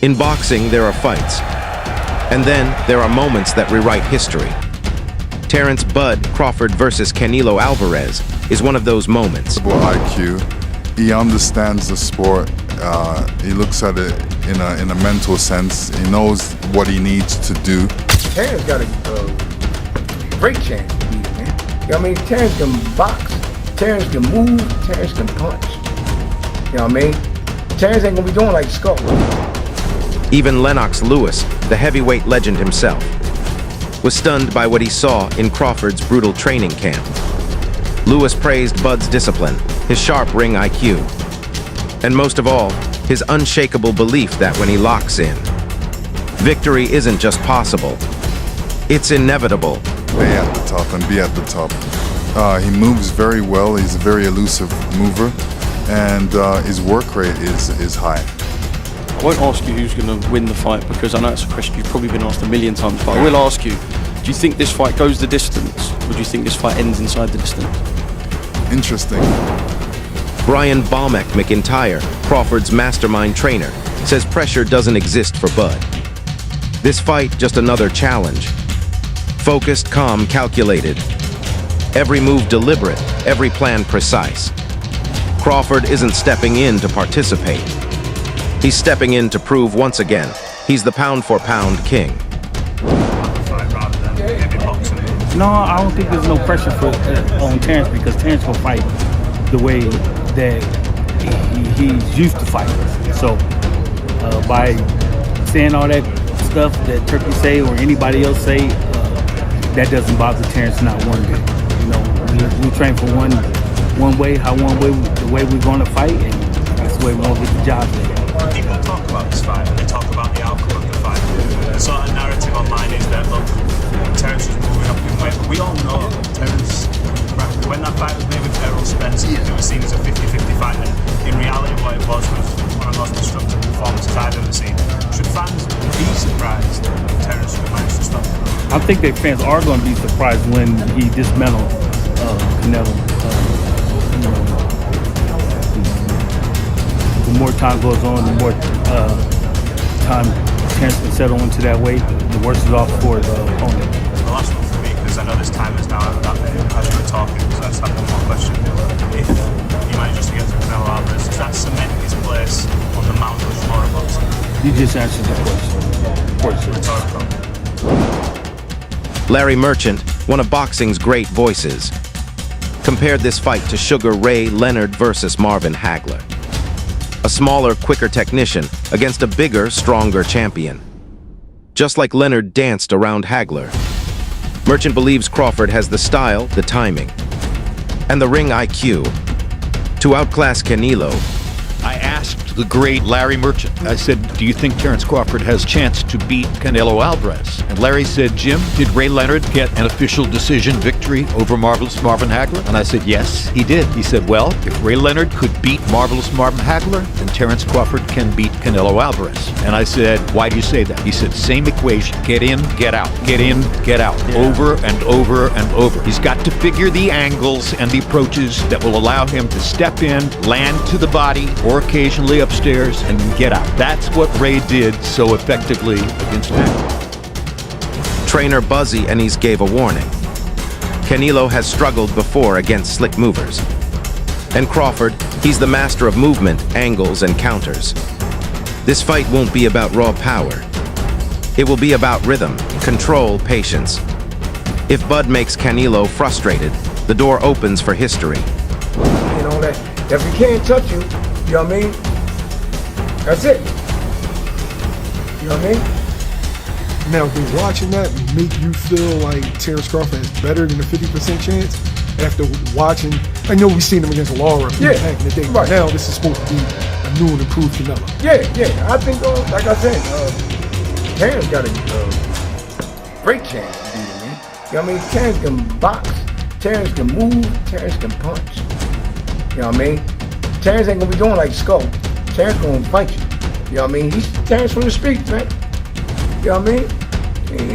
In boxing, there are fights. And then there are moments that rewrite history. Terence "Bud" Crawford versus Canelo Alvarez is one of those moments. IQ. He understands the sport. He looks at it in a mental sense. He knows what he needs to do. Terence got a great chance to beat him, man. You know what I mean? Terence can box, Terence can move, Terence can punch. You know what I mean? Terence ain't gonna be doing like Skull. Even Lennox Lewis, the heavyweight legend himself, was stunned by what he saw in Crawford's brutal training camp. Lewis praised Bud's discipline, his sharp ring IQ, and most of all, his unshakable belief that when he locks in, victory isn't just possible, it's inevitable. Stay at the top and be at the top. He moves very well. He's a very elusive mover, and his work rate is high. I won't ask you who's going to win the fight because I know it's a question you've probably been asked a million times, but I will ask you, do you think this fight goes the distance, or do you think this fight ends inside the distance? Interesting. Brian "Balmac" McIntyre, Crawford's mastermind trainer, says pressure doesn't exist for Bud. This fight, just another challenge. Focused, calm, calculated. Every move deliberate, every plan precise. Crawford isn't stepping in to participate. He's stepping in to prove once again, he's the pound-for-pound king. No, I don't think there's no pressure on Terence because Terence will fight the way that he's used to fighting. So by saying all that stuff that Turkey say or anybody else say, that doesn't bother Terence not one bit. You know, we train for one way, the way we're going to fight, and that's the way we're going to get the job done. People talk about this fight and they talk about the outcome of the fight. The sort of narrative online is that, look, Terence was moving up in weight, but we all know Terence, when that fight was made with Errol Spence, it was seen as a 50-50 fight, and in reality what it was one of the most destructive performances I've ever seen. Should fans be surprised that Terence would manage to stop him? I think that fans are going to be surprised when he dismantled Canelo. The more time goes on, the more time Terence can settle into that weight, the worse it's off for the opponent. The last one for me, because I know this time is now as you were talking, so let's have one more question. If he manages to get through Canelo Alvarez, does that cement his place on the Mount Rushmore of boxing? You just answered the question. Rhetorical. Larry Merchant, one of boxing's great voices, compared this fight to Sugar Ray Leonard versus Marvin Hagler. A smaller, quicker technician against a bigger, stronger champion. Just like Leonard danced around Hagler, Merchant believes Crawford has the style, the timing, and the ring IQ to outclass Canelo. I asked the great Larry Merchant, I said, do you think Terence Crawford has a chance to beat Canelo Alvarez? And Larry said, Jim, did Ray Leonard get an official decision victory over Marvelous Marvin Hagler? And I said, yes, he did. He said, well, if Ray Leonard could beat Marvelous Marvin Hagler, then Terence Crawford can beat Canelo Alvarez. And I said, why do you say that? He said, same equation, get in, get out, get in, get out, over and over and over. He's got to figure the angles and the approaches that will allow him to step in, land to the body, or occasionally upstairs, and get out. That's what Ray did so effectively against Hagler. Trainer Buzzy Ennis gave a warning. Canelo has struggled before against slick movers. And Crawford, he's the master of movement, angles, and counters. This fight won't be about raw power. It will be about rhythm, control, patience. If Bud makes Canelo frustrated, the door opens for history. You know that if he can't touch you, you know what I mean? That's it. You know what I mean? Now, does watching that make you feel like Terence Crawford is better than a 50% chance? After watching, I know we've seen him against Lara back in the day, but now this is supposed to be a new and improved Canelo. Yeah. I think, like I said, Terence got a great chance to beat him, man. You know what I mean? Terence can box, Terence can move, Terence can punch. You know what I mean? Terence ain't gonna be doing like Skull. Terence gonna fight you. You know what I mean? He's Terence from the streets, man. You know what I mean?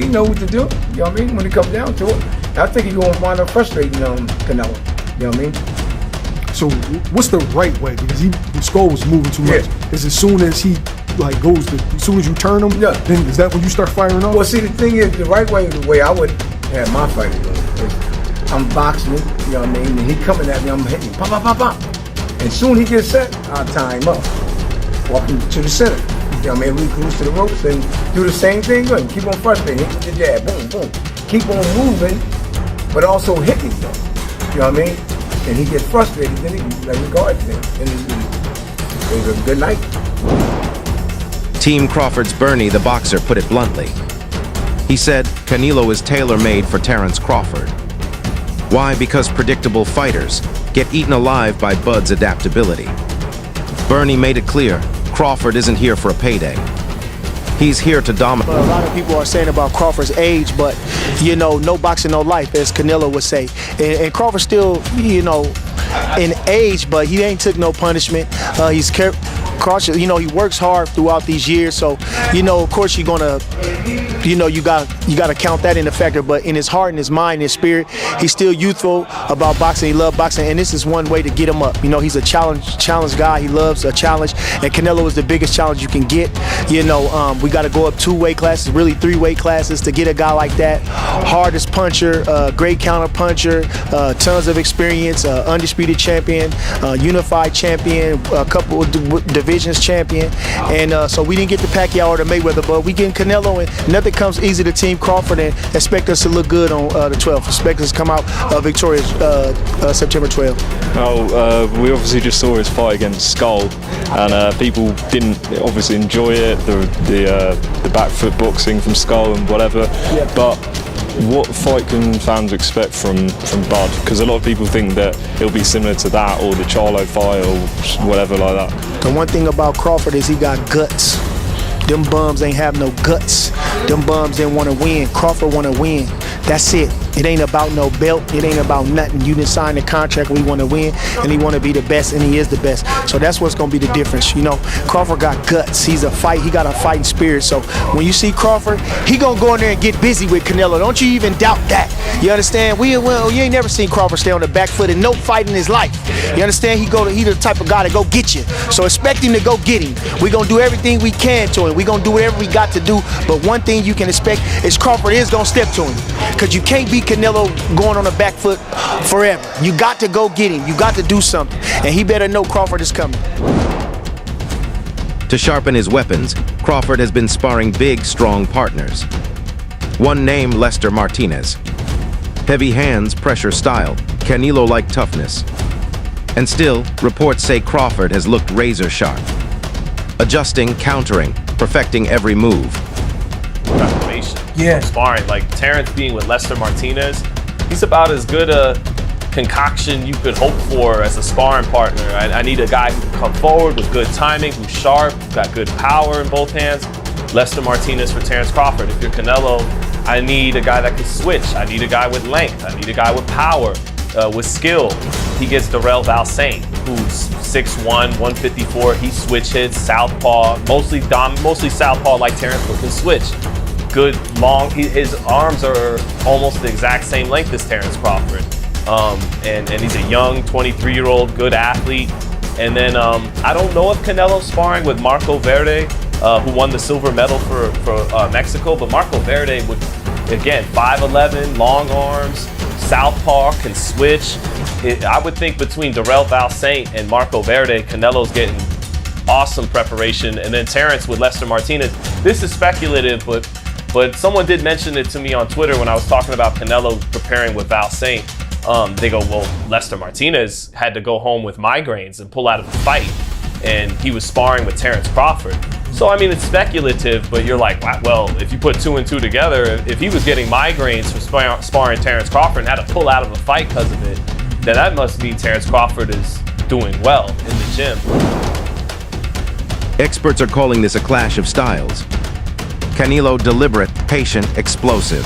He know what to do. You know what I mean? When it comes down to it. I think he's gonna wind up frustrating Canelo. You know what I mean? So what's the right way? Because Skull was moving too much. Is as soon as he like goes to, as soon as you turn them, then is that when you start firing off? Well, see, the thing is, the way I would have my fight is I'm boxing him, you know what I mean? And he coming at me, I'm hitting him, pop, pop, pop, pop. And soon he gets set, I'll tie him up. Walk him to the center. You know what I mean? We cruise to the ropes and do the same thing. Good. Keep on frustrating. Hit with the jab. Boom, boom. Keep on moving, but also hitting though. You know what I mean? And he gets frustrated, then he let me guard things. And it was a good night. Team Crawford's Bernie, the boxer, put it bluntly. He said Canelo is tailor-made for Terence Crawford. Why? Because predictable fighters get eaten alive by Bud's adaptability. Bernie made it clear Crawford isn't here for a payday. He's here to dominate. A lot of people are saying about Crawford's age, but, you know, no boxing, no life, as Canelo would say. And Crawford still, you know, in age, but he ain't took no punishment. He's cautious, you know, he works hard throughout these years. So, you know, of course you're gonna, you know, you gotta count that in the factor. But in his heart and his mind and his spirit, he's still youthful about boxing. He loves boxing, and this is one way to get him up. You know, he's a challenge guy. He loves a challenge, and Canelo is the biggest challenge you can get. You know, we got to go up 2 weight classes, really 3 weight classes to get a guy like that. Hardest puncher, great counter puncher, tons of experience, undisputed champion, unified champion, a couple of divisions champion, and so we didn't get the Pacquiao or the Mayweather, but we getting Canelo, and nothing comes easy to Team Crawford, and expect us to look good on the 12th. Expect us to come out victorious September 12th. We obviously just saw his fight against Skull, and people didn't obviously enjoy it, the back foot boxing from Skull and whatever, but what fight can fans expect from Bud? Because a lot of people think that it'll be similar to that or the Charlo fight or whatever like that. The one thing about Crawford is he got guts. Them bums ain't have no guts. Them bums didn't want to win. Crawford want to win. That's it. It ain't about no belt. It ain't about nothing. You didn't sign the contract. We want to win, and he want to be the best, and he is the best. So that's what's going to be the difference. You know, Crawford got guts. He got a fighting spirit. So when you see Crawford, he going to go in there and get busy with Canelo. Don't you even doubt that. You understand? You ain't never seen Crawford stay on the back foot in no fight in his life. You understand? He the type of guy to go get you. So expect him to go get him. We going to do everything we can to him. We going to do whatever we got to do. But one thing you can expect is Crawford is going to step to him. Because you can't beat Canelo going on the back foot forever. You got to go get him. You got to do something. And he better know Crawford is coming. To sharpen his weapons, Crawford has been sparring big, strong partners. One name, Lester Martinez. Heavy hands, pressure style, Canelo-like toughness. And still, reports say Crawford has looked razor sharp. Adjusting, countering, perfecting every move. From sparring, like Terence being with Lester Martinez, he's about as good a concoction you could hope for as a sparring partner. I need a guy who can come forward with good timing, who's sharp, got good power in both hands. Lester Martinez for Terence Crawford. If you're Canelo, I need a guy that can switch. I need a guy with length. I need a guy with power, with skill. He gets Darrell Valsaint, who's 6'1", 154. He switch hits, southpaw, mostly southpaw like Terence, but can switch. Good long, his arms are almost the exact same length as Terence Crawford. And he's a young 23-year-old good athlete. And then I don't know if Canelo's sparring with Marco Verde, who won the silver medal for Mexico, but Marco Verde would, again, 5'11", long arms, southpaw, can switch. I would think between Darrell Valsaint and Marco Verde, Canelo's getting awesome preparation. And then Terence with Lester Martinez. This is speculative, but someone did mention it to me on Twitter when I was talking about Canelo preparing with Valsaint. They go, well, Lester Martinez had to go home with migraines and pull out of the fight, and he was sparring with Terence Crawford. So, I mean, it's speculative, but you're like, well, if you put 2 and 2 together, if he was getting migraines from sparring Terence Crawford and had to pull out of a fight because of it, then that must mean Terence Crawford is doing well in the gym. Experts are calling this a clash of styles. Canelo deliberate, patient, explosive.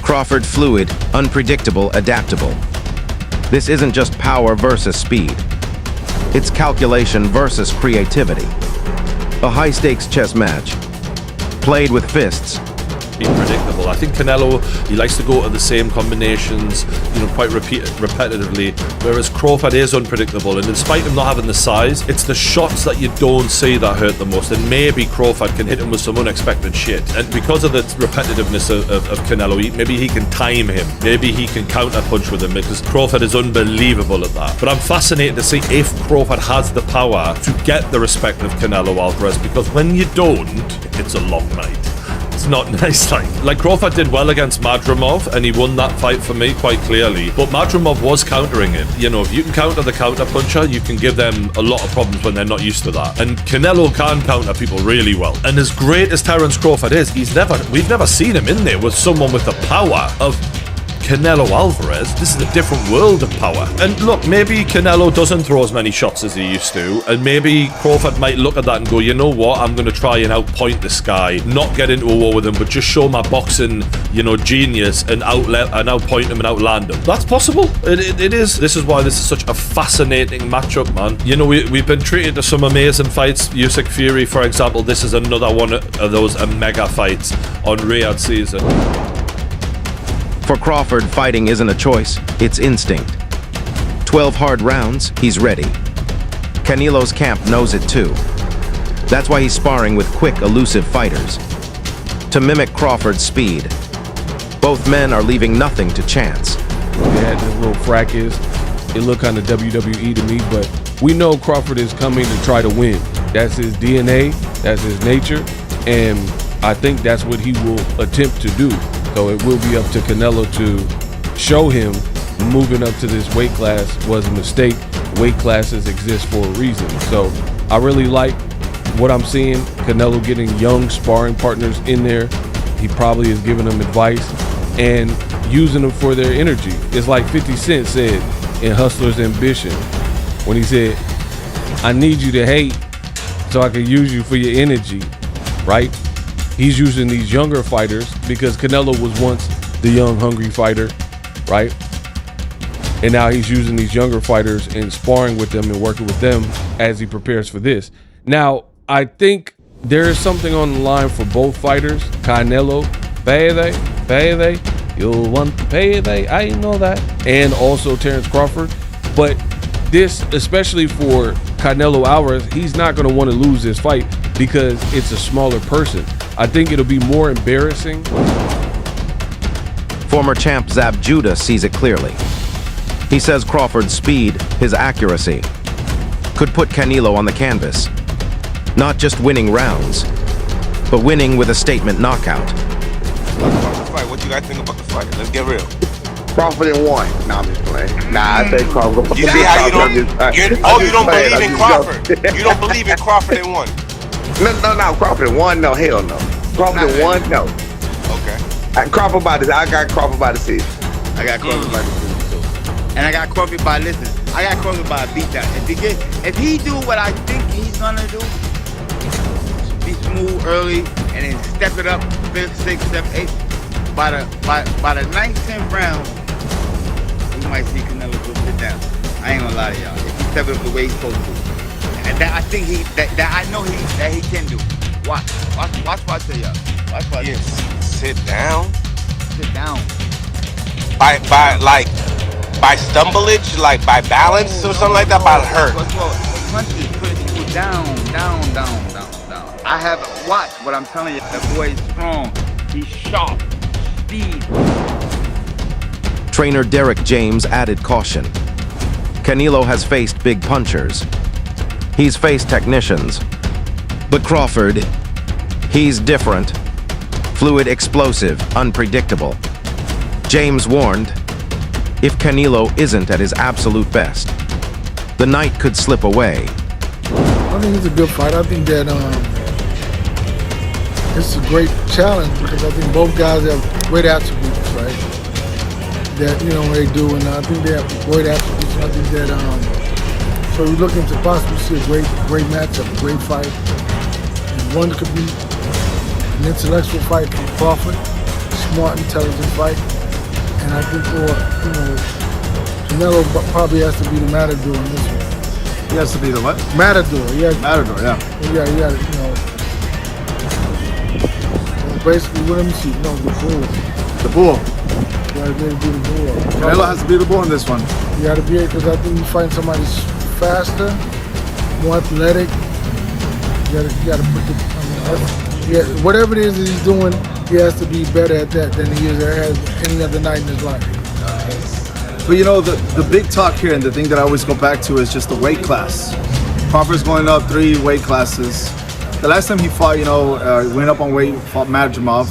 Crawford fluid, unpredictable, adaptable. This isn't just power versus speed. It's calculation versus creativity. A high-stakes chess match, played with fists, been predictable. I think Canelo, he likes to go to the same combinations, quite repetitively, whereas Crawford is unpredictable, and in spite of not having the size, it's the shots that you don't see that hurt the most, and maybe Crawford can hit him with some unexpected shit. And because of the repetitiveness of Canelo, maybe he can time him, maybe he can counter punch with him, because Crawford is unbelievable at that. But I'm fascinated to see if Crawford has the power to get the respect of Canelo Alvarez, because when you don't, it's a long night. It's not nice. Like Crawford did well against Madrimov, and he won that fight for me quite clearly. But Madrimov was countering him. If you can counter the counter puncher, you can give them a lot of problems when they're not used to that. And Canelo can counter people really well. And as great as Terence Crawford is, we've never seen him in there with someone with the power of Canelo Alvarez. This is a different world of power. And look, maybe Canelo doesn't throw as many shots as he used to, and maybe Crawford might look at that and go, you know what, I'm going to try and outpoint this guy, not get into a war with him, but just show my boxing, genius and outpoint him and outland him. That's possible. It is. This is why this is such a fascinating matchup, man. We've been treated to some amazing fights. Usyk Fury, for example, this is another one of those mega fights on Riyadh season. For Crawford, fighting isn't a choice, it's instinct. 12 hard rounds, he's ready. Canelo's camp knows it too. That's why he's sparring with quick, elusive fighters. To mimic Crawford's speed. Both men are leaving nothing to chance. They had this little fracas. It looked kind of WWE to me, but we know Crawford is coming to try to win. That's his DNA, that's his nature, and I think that's what he will attempt to do. So it will be up to Canelo to show him moving up to this weight class was a mistake. Weight classes exist for a reason. So I really like what I'm seeing. Canelo getting young sparring partners in there. He probably is giving them advice and using them for their energy. It's like 50 Cent said in Hustler's Ambition when he said, I need you to hate so I can use you for your energy, right? He's using these younger fighters because Canelo was once the young, hungry fighter, right? And now he's using these younger fighters and sparring with them and working with them as he prepares for this. Now, I think there is something on the line for both fighters. Canelo, payday, you'll want the payday, I know that. And also Terence Crawford. But this, especially for Canelo Alvarez, he's not going to want to lose this fight because it's a smaller person. I think it'll be more embarrassing. Former champ Zab Judah sees it clearly. He says Crawford's speed, his accuracy, could put Canelo on the canvas. Not just winning rounds, but winning with a statement knockout. About the fight, what you guys think about the fight? Let's get real. Crawford in one. Nah, I'm just playing. Nah, I say Crawford. You see how you don't believe in Crawford. You don't believe in Crawford in one. No, Crawford in one, no, hell no. Crawford in one, no. Okay. Crawford by this, I got Crawford by the six. I got Crawford by the six too. And I got Crawford by, listen, I got Crawford by a beatdown. If he do what I think he's gonna do, be smooth early and then step it up 5th, 6th, 7th, 8th, by the 9th, 10th round, we might see Canelo go sit down. I ain't gonna lie to y'all. If he step it up the way he's supposed to. And that I think I know that he can do. Watch what I tell y'all. Watch what I tell y'all. Sit down. Sit down. By stumblage, like by balance or something like that, by hurt. Punches put people down. I haven't watched, but I'm telling you, that boy is strong. He's sharp. Speed. Trainer Derek James added caution. Canelo has faced big punchers. He's faced technicians. But Crawford, he's different. Fluid, explosive, unpredictable. James warned, if Canelo isn't at his absolute best, the night could slip away. I think it's a good fight. I think that it's a great challenge because I think both guys have great attributes, right? That, they do, and I think they have great attributes. And I think that, so we're looking to possibly see a great matchup, a great fight. And one could be an intellectual fight from Crawford, smart, intelligent fight. And I think, Canelo probably has to be the matador in this one. He has to be the what? Matador, yeah. Matador, yeah. Yeah, basically, let me see. No, the bull. The bull. You gotta be able to do the bull. Canelo has to be the bull in this one. You gotta be able, because I think you find somebody faster, more athletic. You gotta put the, whatever it is that he's doing, he has to be better at that than he is at any other night in his life. But you know, the big talk here and the thing that I always go back to is just the weight class. Crawford's going up 3 weight classes. The last time he fought, you know, went up on weight, fought Madrimov.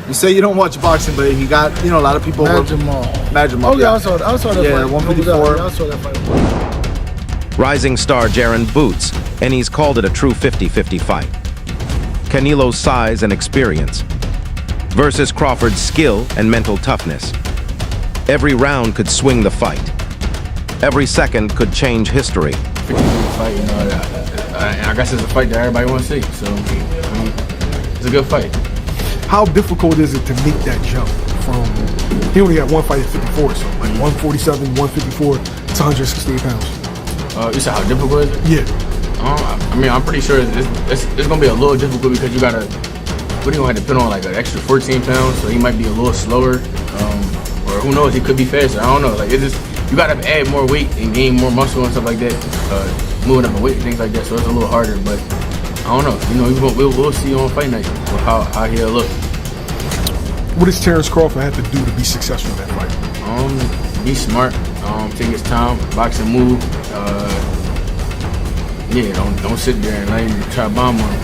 You say you don't watch boxing, but he got, you know, a lot of people. Madrimov. Oh yeah, I saw that fight. Yeah, 154. I saw that fight. Rising star Jaron Boots, and he's called it a true 50-50 fight. Canelo's size and experience versus Crawford's skill and mental toughness. Every round could swing the fight. Every second could change history. Fight, you know, I guess it's a fight that everybody wants to see. So I mean, it's a good fight. How difficult is it to make that jump from? He only had one fight at 54, so like 147, 154 to 168 pounds. You said how difficult is it? Yeah. I mean, I'm pretty sure it's gonna be a little difficult because you gotta. What are you gonna have to put on, like an extra 14 pounds? So he might be a little slower, or who knows? He could be faster. I don't know. Like, it's just you gotta add more weight and gain more muscle and stuff like that. Moving up in weight and things like that. So it's a little harder, but I don't know. You know, we'll see on fight night how he'll look. What does Terence Crawford have to do to be successful in that fight? Be smart. Take his time. Box and move. Yeah, don't sit there and let him try to bomb on him.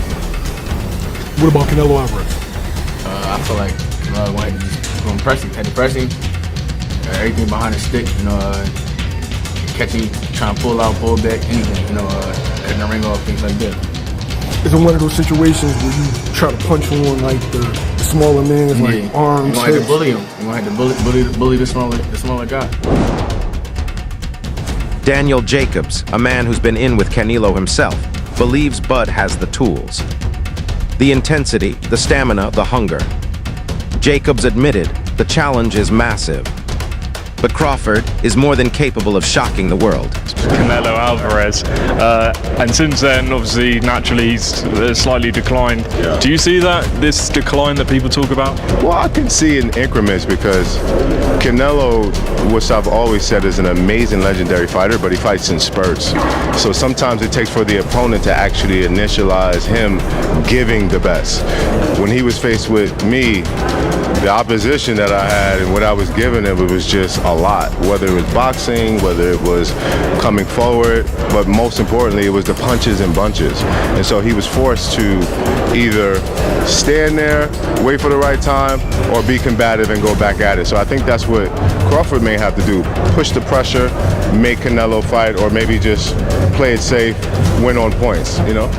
What about Canelo Alvarez? I feel like Canelo had to press him. Had to press him. Everything behind the stick. You know, catching, trying to pull out, pull back, anything. You know, cutting the ring off, things like that. Is it one of those situations where you try to punch on like the smaller man, like arms? You gonna have to bully him. You gonna have to bully the smaller guy. Daniel Jacobs, a man who's been in with Canelo himself, believes Bud has the tools. The intensity, the stamina, the hunger. Jacobs admitted the challenge is massive. But Crawford is more than capable of shocking the world. Canelo Alvarez, and since then, obviously, naturally, he's slightly declined. Yeah. Do you see this decline that people talk about? Well, I can see in increments because Canelo, which I've always said is an amazing legendary fighter, but he fights in spurts. So sometimes it takes for the opponent to actually initialize him giving the best. When he was faced with me, the opposition that I had and what I was giving him, it was just a lot. Whether it was boxing, whether it was coming forward, but most importantly, it was the punches and bunches. And so he was forced to either stand there, wait for the right time, or be combative and go back at it. So I think that's what Crawford may have to do. Push the pressure, make Canelo fight, or maybe just play it safe, win on points, you know?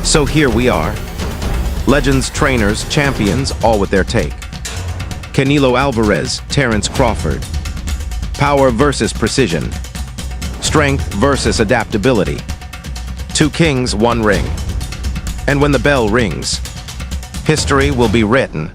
So here we are. Legends, trainers, champions, all with their take. Canelo Alvarez, Terence Crawford. Power versus precision. Strength versus adaptability. 2 kings, 1 ring. And when the bell rings, history will be written